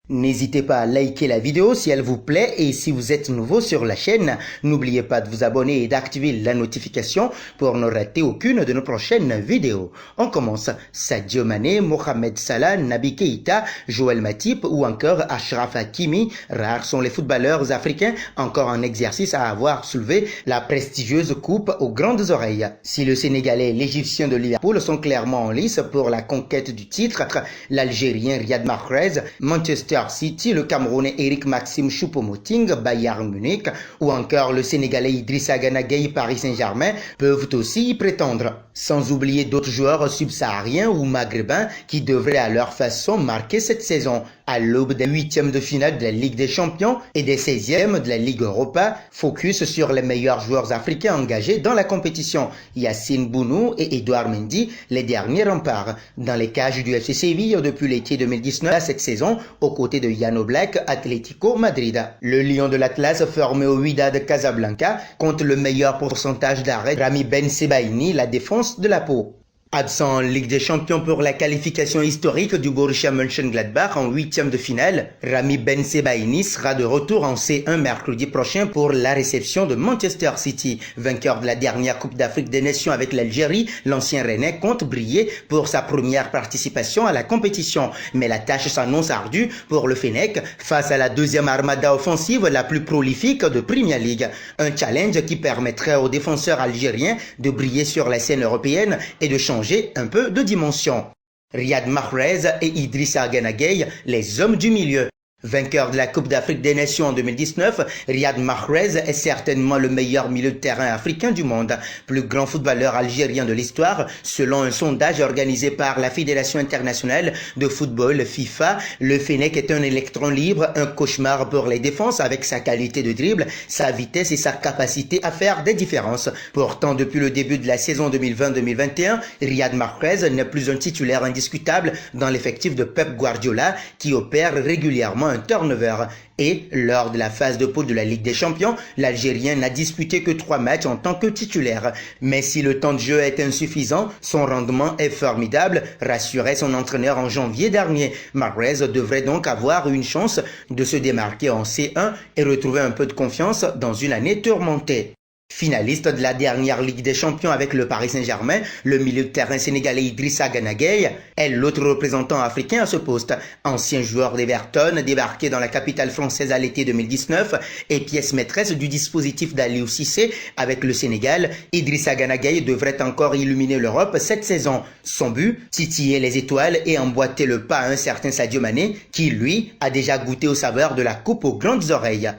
N'hésitez pas à liker la vidéo si elle vous plaît et si vous êtes nouveau sur la chaîne, n'oubliez pas de vous abonner et d'activer la notification pour ne rater aucune de nos prochaines vidéos. On commence. Sadio Mané, Mohamed Salah, Naby Keïta, Joël Matip ou encore Achraf Hakimi, rares sont les footballeurs africains encore en exercice à avoir soulevé la prestigieuse coupe aux grandes oreilles. Si le Sénégalais et l'Égyptien de Liverpool sont clairement en lice pour la conquête du titre, l'Algérien Riyad Mahrez, Manchester City, le Camerounais Eric Maxime Choupo-Moting, Bayern Munich ou encore le Sénégalais Idrissa Gana Gueye, Paris Saint-Germain peuvent aussi y prétendre. Sans oublier d'autres joueurs subsahariens ou maghrébins qui devraient à leur façon marquer cette saison. À l'aube des huitièmes de finale de la Ligue des Champions et des 16e de la Ligue Europa, focus sur les meilleurs joueurs africains engagés dans la compétition. Yacine Bounou et Edouard Mendy, les derniers remparts. Dans les cages du FC Séville depuis l'été 2019 à cette saison, aux côtés de Jan Oblak, Atlético Madrid. Le Lion de l'Atlas formé au Wydad Casablanca compte le meilleur pourcentage d'arrêt. Rami Ben Sebaini, la défense de la Pau. Absent en Ligue des Champions pour la qualification historique du Borussia Mönchengladbach en huitième de finale, Rami Ben Sebaini sera de retour en C1 mercredi prochain pour la réception de Manchester City. Vainqueur de la dernière Coupe d'Afrique des Nations avec l'Algérie, l'ancien Rennais compte briller pour sa première participation à la compétition. Mais la tâche s'annonce ardue pour le Fennec face à la deuxième armada offensive la plus prolifique de Premier League. Un challenge qui permettrait aux défenseurs algériens de briller sur la scène européenne et de changer un peu de dimension. Riyad Mahrez et Idrissa Gana Gueye, les hommes du milieu. Vainqueur de la Coupe d'Afrique des Nations en 2019, Riyad Mahrez est certainement le meilleur milieu de terrain africain du monde, plus grand footballeur algérien de l'histoire. Selon un sondage organisé par la Fédération internationale de football FIFA, le Fennec est un électron libre, un cauchemar pour les défenses avec sa qualité de dribble, sa vitesse et sa capacité à faire des différences. Pourtant, depuis le début de la saison 2020-2021, Riyad Mahrez n'est plus un titulaire indiscutable dans l'effectif de Pep Guardiola qui opère régulièrement un turnover. Et lors de la phase de poule de la Ligue des Champions, l'Algérien n'a disputé que 3 matchs en tant que titulaire. Mais si le temps de jeu est insuffisant, son rendement est formidable, rassurait son entraîneur en janvier dernier. Mahrez devrait donc avoir une chance de se démarquer en C1 et retrouver un peu de confiance dans une année tourmentée. Finaliste de la dernière Ligue des Champions avec le Paris Saint-Germain, le milieu de terrain sénégalais Idrissa Gana Gueye est l'autre représentant africain à ce poste. Ancien joueur d'Everton, débarqué dans la capitale française à l'été 2019 et pièce maîtresse du dispositif d'Aliou Cissé avec le Sénégal, Idrissa Gana Gueye devrait encore illuminer l'Europe cette saison. Son but, titiller les étoiles et emboîter le pas à un certain Sadio Mané qui, lui, a déjà goûté aux saveurs de la coupe aux grandes oreilles.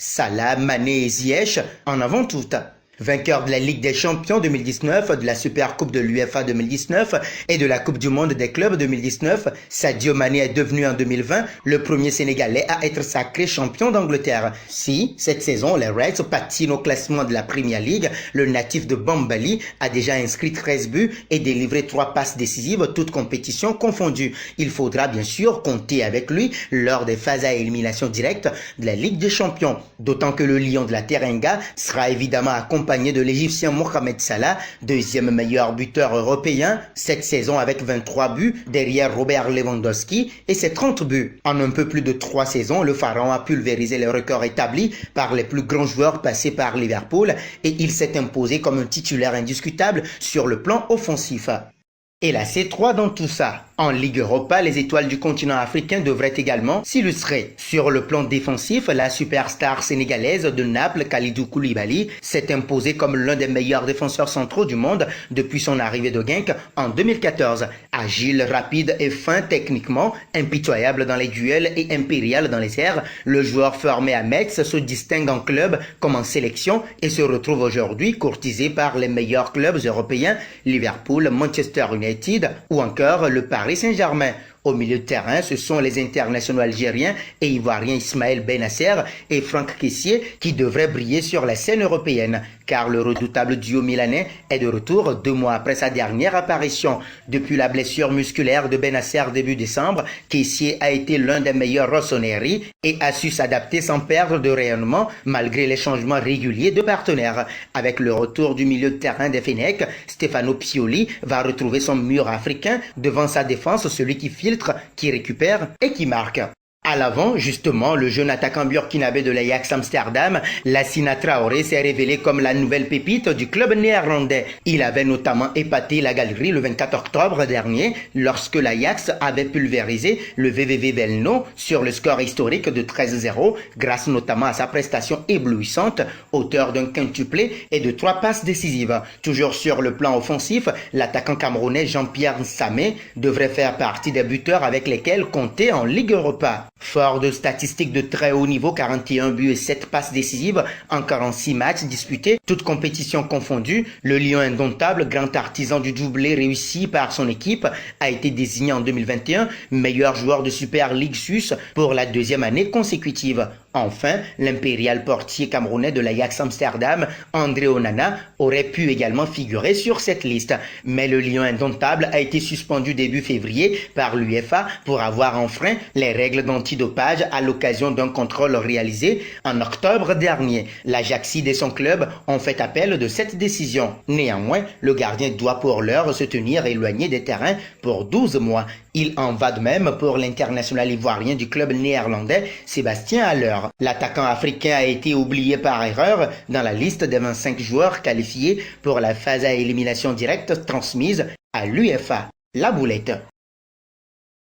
Salah, Mané et Ziyech en avant toutes. Vainqueur de la Ligue des Champions 2019, de la Super Coupe de l'UEFA 2019 et de la Coupe du Monde des clubs 2019, Sadio Mané est devenu en 2020 le premier Sénégalais à être sacré champion d'Angleterre. Si, cette saison, les Reds patinent au classement de la Premier League, le natif de Bambali a déjà inscrit 13 buts et délivré 3 passes décisives, toutes compétitions confondues. Il faudra bien sûr compter avec lui lors des phases à élimination directe de la Ligue des Champions. D'autant que le Lion de la Teranga sera évidemment accompagné de l'Égyptien Mohamed Salah, deuxième meilleur buteur européen cette saison avec 23 buts derrière Robert Lewandowski et ses 30 buts. En un peu plus de 3 saisons, le Pharaon a pulvérisé les records établis par les plus grands joueurs passés par Liverpool et il s'est imposé comme un titulaire indiscutable sur le plan offensif. Et la C3 dans tout ça. En Ligue Europa, les étoiles du continent africain devraient également s'illustrer. Sur le plan défensif, la superstar sénégalaise de Naples, Kalidou Koulibaly, s'est imposée comme l'un des meilleurs défenseurs centraux du monde depuis son arrivée de Genk en 2014. Agile, rapide et fin techniquement, impitoyable dans les duels et impérial dans les airs, le joueur formé à Metz se distingue en club comme en sélection et se retrouve aujourd'hui courtisé par les meilleurs clubs européens, Liverpool, Manchester United ou encore le Paris Saint-Germain. Au milieu de terrain, ce sont les internationaux algériens et ivoiriens Ismaël Benasser et Franck Kessié qui devraient briller sur la scène européenne, car le redoutable duo milanais est de retour 2 mois après sa dernière apparition. Depuis la blessure musculaire de Benasser début décembre, Kessié a été l'un des meilleurs rossoneri et a su s'adapter sans perdre de rayonnement malgré les changements réguliers de partenaires. Avec le retour du milieu de terrain des Fennecs, Stefano Pioli va retrouver son mur africain devant sa défense, celui qui filtre, qui récupère et qui marque. À l'avant, justement, le jeune attaquant burkinabé de l'Ajax Amsterdam, Lassina Traoré, s'est révélé comme la nouvelle pépite du club néerlandais. Il avait notamment épaté la galerie le 24 octobre dernier lorsque l'Ajax avait pulvérisé le VVV Velno sur le score historique de 13-0 grâce notamment à sa prestation éblouissante, auteur d'un quintuplé et de 3 passes décisives. Toujours sur le plan offensif, l'attaquant camerounais Jean-Pierre Samé devrait faire partie des buteurs avec lesquels compter en Ligue Europa. Fort de statistiques de très haut niveau, 41 buts et 7 passes décisives en 46 matchs disputés, toutes compétitions confondues, le Lion indomptable, grand artisan du doublé réussi par son équipe, a été désigné en 2021 meilleur joueur de Super League Suisse pour la 2e année consécutive. Enfin, l'impérial portier camerounais de l'Ajax Amsterdam, André Onana, aurait pu également figurer sur cette liste. Mais le Lion indomptable a été suspendu début février par l'UEFA pour avoir enfreint les règles d'antidopage à l'occasion d'un contrôle réalisé en octobre dernier. L'Ajaxide et son club ont fait appel de cette décision. Néanmoins, le gardien doit pour l'heure se tenir éloigné des terrains pour 12 mois. Il en va de même pour l'international ivoirien du club néerlandais, Sébastien Haller. L'attaquant africain a été oublié par erreur dans la liste des 25 joueurs qualifiés pour la phase à élimination directe transmise à l'UEFA. La boulette.